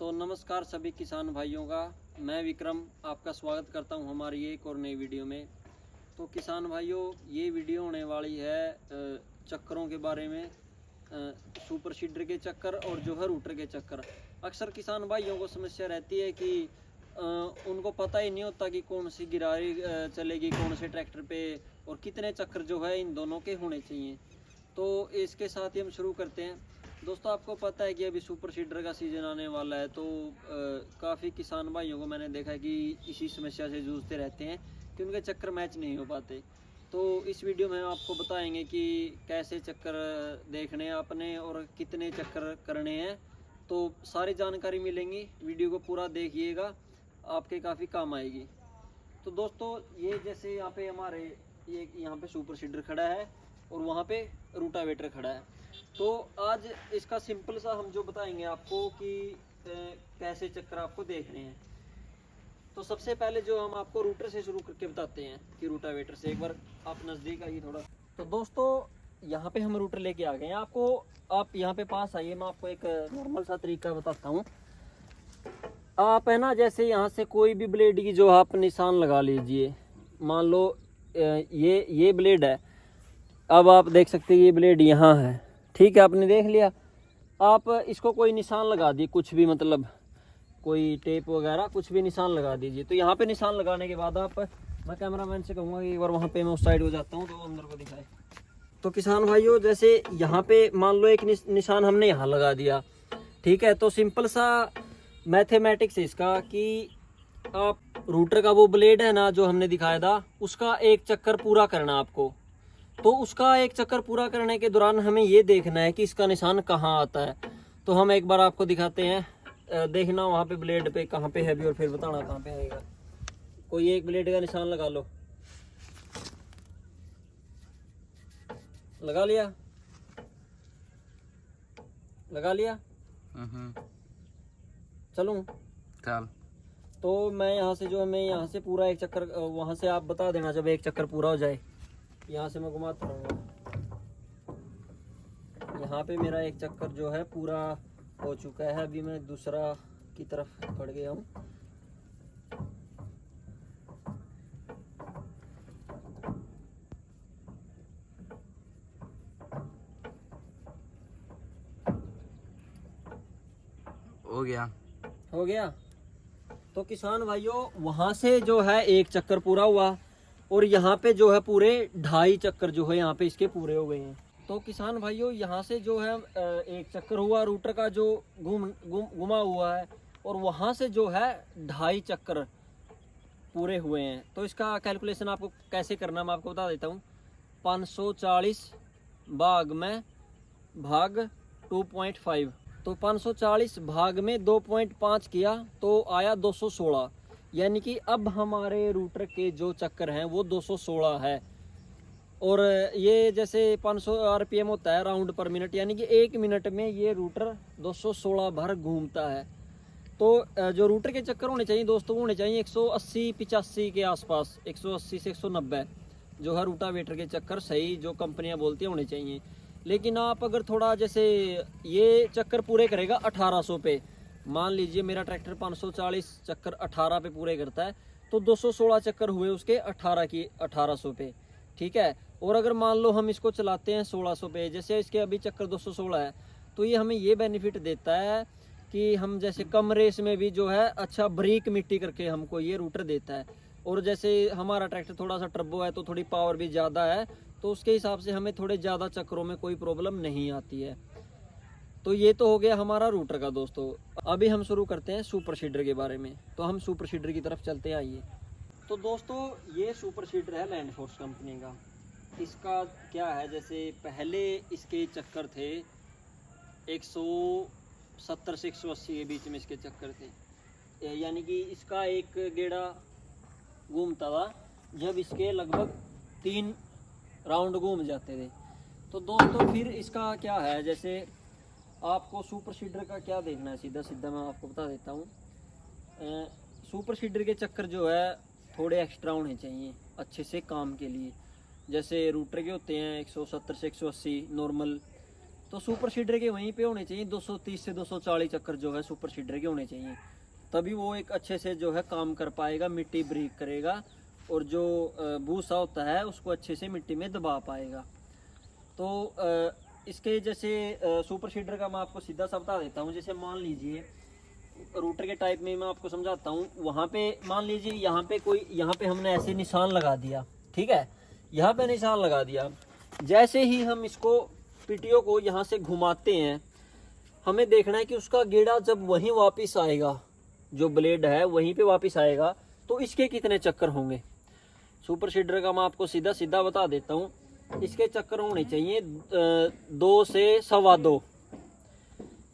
तो नमस्कार सभी किसान भाइयों का, मैं विक्रम आपका स्वागत करता हूं हमारी एक और नई वीडियो में। तो किसान भाइयों, ये वीडियो होने वाली है चक्करों के बारे में, सुपर सीडर के चक्कर और जो है रूटर के चक्कर। अक्सर किसान भाइयों को समस्या रहती है कि उनको पता ही नहीं होता कि कौन सी गिरारी चलेगी कौन से ट्रैक्टर पे और कितने चक्कर जो है इन दोनों के होने चाहिए। तो इसके साथ ही हम शुरू करते हैं। दोस्तों, आपको पता है कि अभी सुपर सीडर का सीज़न आने वाला है, तो काफ़ी किसान भाइयों को मैंने देखा है कि इसी समस्या से जूझते रहते हैं कि उनके चक्कर मैच नहीं हो पाते। तो इस वीडियो में हम आपको बताएंगे कि कैसे चक्कर देखने हैं आपने और कितने चक्कर करने हैं। तो सारी जानकारी मिलेंगी, वीडियो को पूरा देखिएगा, आपके काफ़ी काम आएगी। तो दोस्तों, ये जैसे यहाँ पे हमारे यहाँ पे सुपर सीडर खड़ा है और वहाँ पे रूटावेटर खड़ा है। तो आज इसका सिंपल सा हम जो बताएंगे आपको कि कैसे चक्कर आपको देखने हैं। तो सबसे पहले जो हम आपको रूटर से शुरू करके बताते हैं कि रूटावेटर से। एक बार आप नज़दीक आइए थोड़ा। तो दोस्तों, यहाँ पे हम रूटर लेके आ गए हैं। आप यहाँ पे पास आइए, मैं आपको एक नॉर्मल सा तरीका बताता हूँ। आप है ना, जैसे यहाँ से कोई भी ब्लेड की जो आप निशान लगा लीजिए। मान लो ये ब्लेड है, अब आप देख सकते हैं ये ब्लेड यहाँ है, ठीक है, आपने देख लिया। आप इसको कोई निशान लगा दिए, कुछ भी, मतलब कोई टेप वगैरह कुछ भी निशान लगा दीजिए। तो यहाँ पे निशान लगाने के बाद मैं कैमरामैन से कहूँगा कि एक बार वहाँ पे मैं उस साइड हो जाता हूँ तो अंदर को दिखाए। तो किसान भाइयों, जैसे यहाँ पे मान लो एक निशान हमने यहाँ लगा दिया, ठीक है। तो सिंपल सा मैथमेटिक्स है इसका कि आप रूटर का वो ब्लेड है ना जो हमने दिखाया था, उसका एक चक्कर पूरा करना आपको। तो उसका एक चक्कर पूरा करने के दौरान हमें ये देखना है कि इसका निशान कहाँ आता है। तो हम एक बार आपको दिखाते हैं, देखना वहाँ पे ब्लेड पे कहाँ पे है भी और फिर बताना कहाँ पे आएगा। कोई एक ब्लेड का निशान लगा लो, लगा लिया, लगा लिया। चलूं? चल। तो मैं यहाँ से जो हमें यहाँ से पूरा एक चक्कर, वहाँ से आप बता देना जब एक चक्कर पूरा हो जाए। यहाँ से मैं घुमाता रहूँगा। यहाँ पे मेरा एक चक्कर जो है पूरा हो चुका है। अभी मैं दूसरा की तरफ बढ़ गया हूँ। हो गया, हो गया। तो किसान भाइयों, वहाँ से जो है एक चक्कर पूरा हुआ और यहाँ पे जो है पूरे 2.5 चक्कर जो है यहाँ पे इसके पूरे हो गए हैं। तो किसान भाइयों, यहाँ से जो है एक चक्कर हुआ रूटर का जो घुमा हुआ है, और वहाँ से जो है 2.5 चक्कर पूरे हुए हैं। तो इसका कैलकुलेशन आपको कैसे करना मैं आपको बता देता हूँ। 540 भाग 2.5, तो 540 भाग में 2.5 किया तो आया 216। यानी कि अब हमारे रूटर के जो चक्कर हैं वो 216 है। और ये जैसे 500 आरपीएम होता है राउंड पर मिनट, यानी कि 1 मिनट में ये रूटर 216 भर घूमता है। तो जो रूटर के चक्कर होने चाहिए दोस्तों, वो होने चाहिए 180-85 के आसपास, 180 से 190 जो है रूटावेटर के चक्कर सही जो कंपनियां बोलती हैं होने चाहिए। लेकिन आप अगर थोड़ा जैसे ये चक्कर पूरे करेगा 1800 पे, मान लीजिए मेरा ट्रैक्टर 540 चक्कर 18 पे पूरे करता है, तो 216 चक्कर हुए उसके 1800 पे, ठीक है। और अगर मान लो हम इसको चलाते हैं 1600 पे, जैसे इसके अभी चक्कर 216 है, तो ये हमें ये बेनिफिट देता है कि हम जैसे कम रेस में भी जो है अच्छा ब्रेक मिट्टी करके हमको ये रूटर देता है। और जैसे हमारा ट्रैक्टर थोड़ा सा टर्बो है तो थोड़ी पावर भी ज़्यादा है, तो उसके हिसाब से हमें थोड़े ज़्यादा चक्करों में कोई प्रॉब्लम नहीं आती है। तो ये तो हो गया हमारा रूटर का दोस्तों। अभी हम शुरू करते हैं सुपर सीडर के बारे में। तो हम सुपर सीडर की तरफ चलते हैं, आइए। तो दोस्तों, ये सुपर सीडर है लैंड फोर्स कंपनी का। इसका क्या है, जैसे पहले इसके चक्कर थे 170 से 180 के बीच में इसके चक्कर थे। यानी कि इसका एक गेड़ा घूमता था जब इसके लगभग 3 राउंड घूम जाते थे। तो दोस्तों, फिर इसका क्या है, जैसे आपको सुपर सीडर का क्या देखना है, सीधा सीधा मैं आपको बता देता हूँ। सुपर सीडर के चक्कर जो है थोड़े एक्स्ट्रा होने चाहिए अच्छे से काम के लिए। जैसे रूटर के होते हैं 170 से 180 नॉर्मल, तो सुपर सीडर के वहीं पे होने चाहिए 230 से 240 चक्कर जो है सुपर सीडर के होने चाहिए, तभी वो एक अच्छे से जो है काम कर पाएगा, मिट्टी ब्रेक करेगा और जो भूसा होता है उसको अच्छे से मिट्टी में दबा पाएगा। तो इसके जैसे सुपर सीडर का मैं आपको सीधा सा बता देता हूँ। जैसे मान लीजिए रूटर के टाइप में मैं आपको समझाता हूँ। वहाँ पे मान लीजिए यहाँ पे हमने ऐसे निशान लगा दिया, ठीक है, यहाँ पे निशान लगा दिया। जैसे ही हम इसको पीटीओ को यहाँ से घुमाते हैं, हमें देखना है कि उसका गेड़ा जब वहीं वापस आएगा, जो ब्लेड है वहीं पे वापस आएगा, तो इसके कितने चक्कर होंगे। सुपर सीडर का मैं आपको सीधा सीधा बता देता हूँ। इसके चक्कर होने चाहिए 2 से 2.25,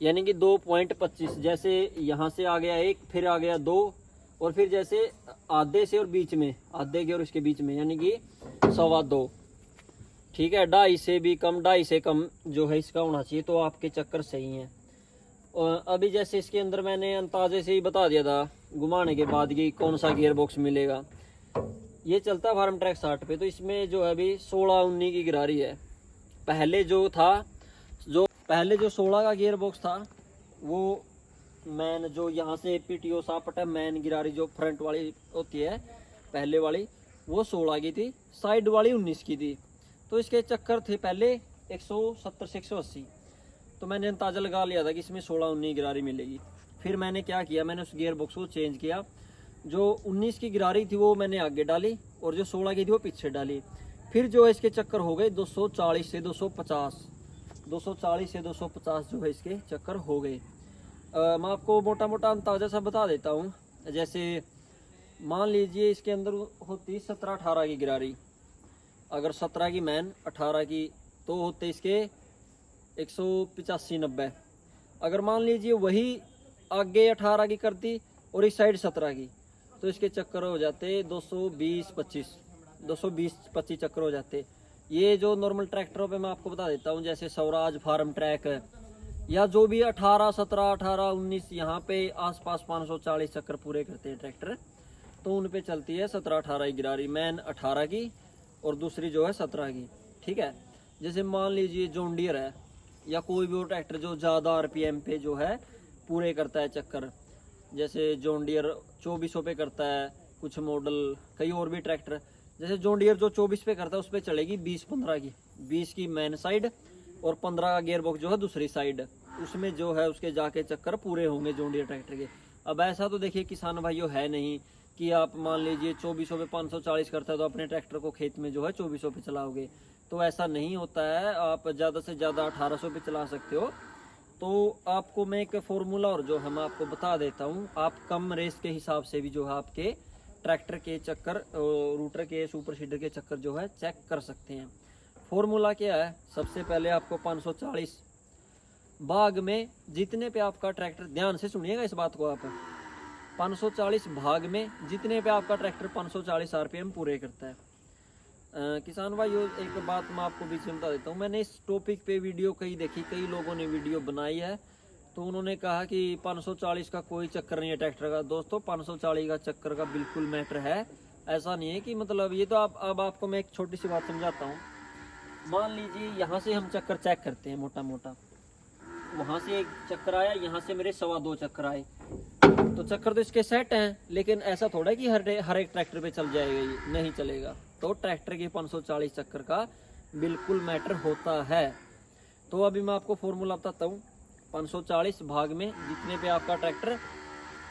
यानी कि 2.25। जैसे यहाँ से आ गया 1, फिर आ गया 2, और फिर जैसे आधे से और बीच में, आधे के और इसके बीच में, यानी कि 2.25, ठीक है। 2.5 से भी कम, 2.5 से कम जो है इसका होना चाहिए, तो आपके चक्कर सही हैं। और अभी जैसे इसके अंदर मैंने अंदाजे से ही बता दिया था घुमाने के बाद कि कौन सा गियर बॉक्स मिलेगा। ये चलता है फार्म ट्रैक 60 पे, तो इसमें जो है अभी 16-19 की गिरारी है। पहले जो 16 का गियर बॉक्स था, वो मैन जो यहाँ से पीटीओ सापट है, मैन गिरारी जो फ्रंट वाली होती है पहले वाली, वो 16 की थी, साइड वाली 19 की थी। तो इसके चक्कर थे पहले 170 से 180। तो मैंने अंदाजा लगा लिया था कि इसमें 16-19 गिरारी मिलेगी। फिर मैंने क्या किया, मैंने उस गियर बॉक्स को चेंज किया। जो 19 की गिरारी थी वो मैंने आगे डाली, और जो 16 की थी वो पीछे डाली। फिर जो है इसके चक्कर हो गए 240 से 250, 240 से 250 जो है इसके चक्कर हो गए। मैं आपको मोटा मोटा अंदाजा सा बता देता हूँ। जैसे मान लीजिए इसके अंदर होती 17-18 की गिरारी, अगर 17 की मैन 18 की, तो होते इसके 185-90। अगर मान लीजिए वही आगे 18 की करती और इस साइड 17 की, तो इसके चक्कर हो जाते 220-25 चक्कर हो जाते। ये जो नॉर्मल ट्रैक्टरों पे मैं आपको बता देता हूँ, जैसे स्वराज, फार्म ट्रैक, या जो भी 18, 17, 18, 19 यहाँ पे आसपास 540 चक्कर पूरे करते हैं ट्रैक्टर, तो उन पे चलती है 17-18 की गिरारी, मैन 18 की और दूसरी जो है 17 की, ठीक है। जैसे मान लीजिए जॉन डियर है या कोई भी वो ट्रैक्टर जो ज़्यादा आरपीएम पे जो है पूरे करता है चक्कर, जैसे जॉन डियर 2400 पे करता है, कुछ मॉडल कई और भी ट्रैक्टर। जैसे जॉन डियर जो 24 पे करता है उस पर चलेगी 20-15 की, 20 की मैन साइड और 15 का गियर बॉक्स जो है दूसरी साइड, उसमें जो है उसके जाके चक्कर पूरे होंगे जॉन डियर ट्रैक्टर के। अब ऐसा तो देखिए किसान भाइयों है नहीं कि आप मान लीजिए 2400 पे 540 करता है तो अपने ट्रैक्टर को खेत में जो है 2400 पे चलाओगे, तो ऐसा नहीं होता है। आप ज़्यादा से ज़्यादा 1800 पे चला सकते हो। तो आपको मैं एक फॉर्मूला और जो है मैं आपको बता देता हूँ। आप कम रेस के हिसाब से भी जो है आपके ट्रैक्टर के चक्कर, रूटर के, सुपर सीडर के चक्कर जो है चेक कर सकते हैं। फॉर्मूला क्या है, सबसे पहले आपको 540 भाग में जितने पे आपका ट्रैक्टर, ध्यान से सुनिएगा इस बात को आप, 540 भाग में जितने पे आपका ट्रैक्टर 540 आरपीएम पूरे करता है। किसान भाइयों एक बात मैं आपको बीच में बता देता हूँ। मैंने इस टॉपिक पे वीडियो कई देखी, कई लोगों ने वीडियो बनाई है, तो उन्होंने कहा कि 540 का कोई चक्कर नहीं है ट्रैक्टर का। दोस्तों 540 का चक्कर का बिल्कुल मैटर है। ऐसा नहीं है कि मतलब ये तो अब आपको मैं एक छोटी सी बात समझाता हूँ। मान लीजिए यहाँ से हम चक्कर चेक करते हैं मोटा मोटा, वहाँ से एक चक्कर आया, यहाँ से मेरे 2.25 चक्कर आए, तो चक्कर तो इसके सेट हैं, लेकिन ऐसा थोड़ा है कि हर एक ट्रैक्टर पे चल जाएगा, ये नहीं चलेगा। तो ट्रैक्टर के 540 चक्कर का बिल्कुल मैटर होता है। तो अभी मैं आपको फॉर्मूला बताता हूँ। 540 भाग में जितने पे आपका ट्रैक्टर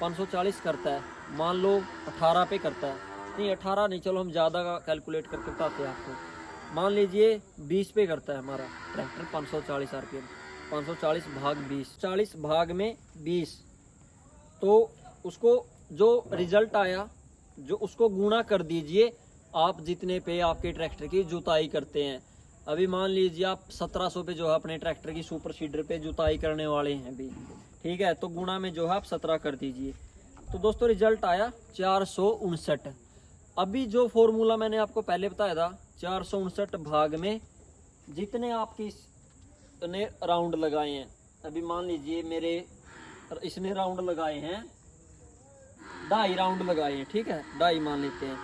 540 करता है, मान लो 18 पे करता है, नहीं 18 नहीं, चलो हम ज़्यादा का कैलकुलेट करके बताते हैं आपको। मान लीजिए 20 पे करता है हमारा ट्रैक्टर 540 आरपीएम, 540 भाग 20, 40 भाग में 20, तो उसको जो रिजल्ट आया जो उसको गुणा कर दीजिए आप जितने पे आपके ट्रैक्टर की जुताई करते हैं। अभी मान लीजिए आप 1700 पे जो है अपने ट्रैक्टर की सुपर सीडर पे जुताई करने वाले हैं अभी, ठीक है, तो गुणा में जो है आप 17 कर दीजिए। तो दोस्तों रिजल्ट आया 459। अभी जो फॉर्मूला मैंने आपको पहले बताया था, 459 भाग में जितने आपकी ने राउंड लगाए हैं, अभी मान लीजिए मेरे इसने राउंड लगाए हैं 2.5 राउंड लगाए हैं, ठीक है, 2.5 मान लेते हैं,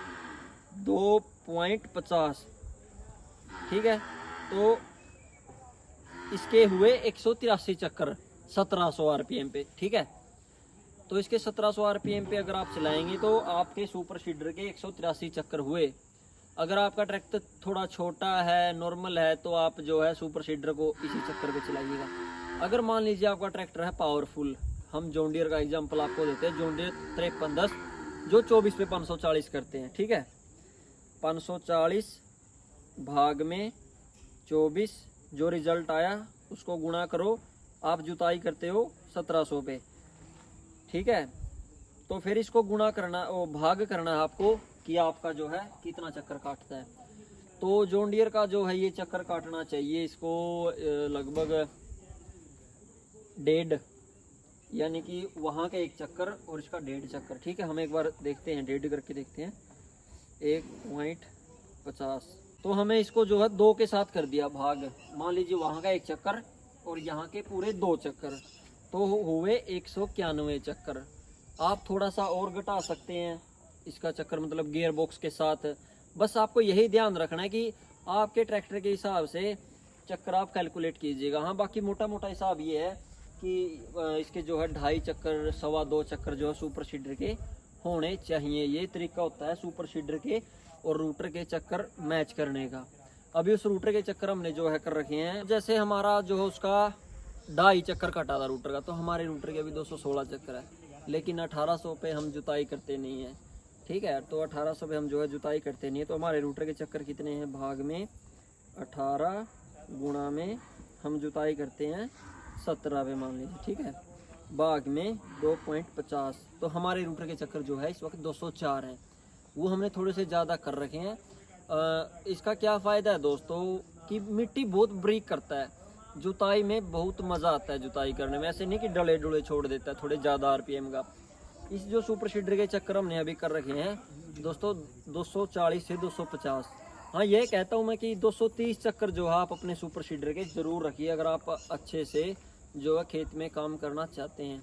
2.50, ठीक है। तो इसके हुए 183 चक्कर 1700 आरपीएम पे, ठीक है। तो इसके 1700 आरपीएम पे अगर आप चलाएंगे तो आपके सुपर सीडर के 183 चक्कर हुए। अगर आपका ट्रैक्टर थोड़ा छोटा है, नॉर्मल है, तो आप जो है सुपर सीडर को इसी चक्कर पे चलाइएगा। अगर मान लीजिए आपका ट्रैक्टर है पावरफुल, हम जॉन डियर का एग्जांपल आपको देते हैं, जॉन डियर 5310 जो 24 पे 540 करते हैं, ठीक है। 540 भाग में 24 जो रिजल्ट आया उसको गुणा करो, आप जुताई करते हो 1700 पे, ठीक है। तो फिर इसको गुणा करना, वो भाग करना है आपको कि आपका जो है कितना चक्कर काटता है। तो जॉन डियर का जो है ये चक्कर काटना चाहिए इसको लगभग 1.5, यानी कि वहाँ का 1 चक्कर और इसका 1.5 चक्कर, ठीक है। हम एक बार देखते हैं, 1.5 करके देखते हैं। 1.50, तो हमें इसको जो है 2 के साथ कर दिया भाग। मान लीजिए वहाँ का 1 चक्कर और यहाँ के पूरे 2 चक्कर, तो हुए 191 चक्कर। आप थोड़ा सा और घटा सकते हैं इसका चक्कर, मतलब गियर बॉक्स के साथ। बस आपको यही ध्यान रखना है कि आपके ट्रैक्टर के हिसाब से चक्कर आप कैलकुलेट कीजिएगा। हाँ, बाकी मोटा मोटा हिसाब ये है कि इसके जो है 2.5 चक्कर 2.25 चक्कर जो है सुपर सीडर के होने चाहिए। ये तरीका होता है सुपर सीडर के और रूटर के चक्कर मैच करने का। अभी उस रूटर के चक्कर हमने जो है कर रखे हैं, जैसे हमारा जो है उसका 2.5 चक्कर कटा था रूटर का, तो हमारे रूटर के अभी 216 चक्कर है, लेकिन 1800 पे हम जुताई करते नहीं है, ठीक है। तो 1800 पे हम जो है जुताई करते नहीं है, तो हमारे रूटर के चक्कर कितने हैं, भाग में 18 गुणा में हम जुताई करते हैं 17 पे मान लीजिए, ठीक है, भाग में 2.50। तो हमारे रूटर के चक्कर जो है इस वक्त 204 हैं, वो हमने थोड़े से ज़्यादा कर रखे हैं। इसका क्या फ़ायदा है दोस्तों कि मिट्टी बहुत ब्रेक करता है, जुताई में बहुत मज़ा आता है जुताई करने में। ऐसे नहीं कि डले डुले छोड़ देता है थोड़े ज़्यादा आरपीएम का। इस जो सुपर सीडर के चक्कर हमने अभी कर रखे हैं दोस्तों 240 से 250। हाँ, ये कहता हूँ मैं कि 230 चक्कर जो है आप अपने सुपर सीडर के ज़रूर रखिए अगर आप अच्छे से जो है खेत में काम करना चाहते हैं।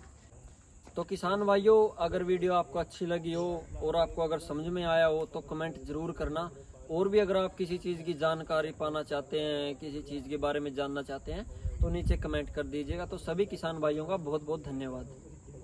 तो किसान भाइयों, अगर वीडियो आपको अच्छी लगी हो और आपको अगर समझ में आया हो तो कमेंट ज़रूर करना। और भी अगर आप किसी चीज़ की जानकारी पाना चाहते हैं, किसी चीज़ के बारे में जानना चाहते हैं, तो नीचे कमेंट कर दीजिएगा। तो सभी किसान भाइयों का बहुत बहुत धन्यवाद।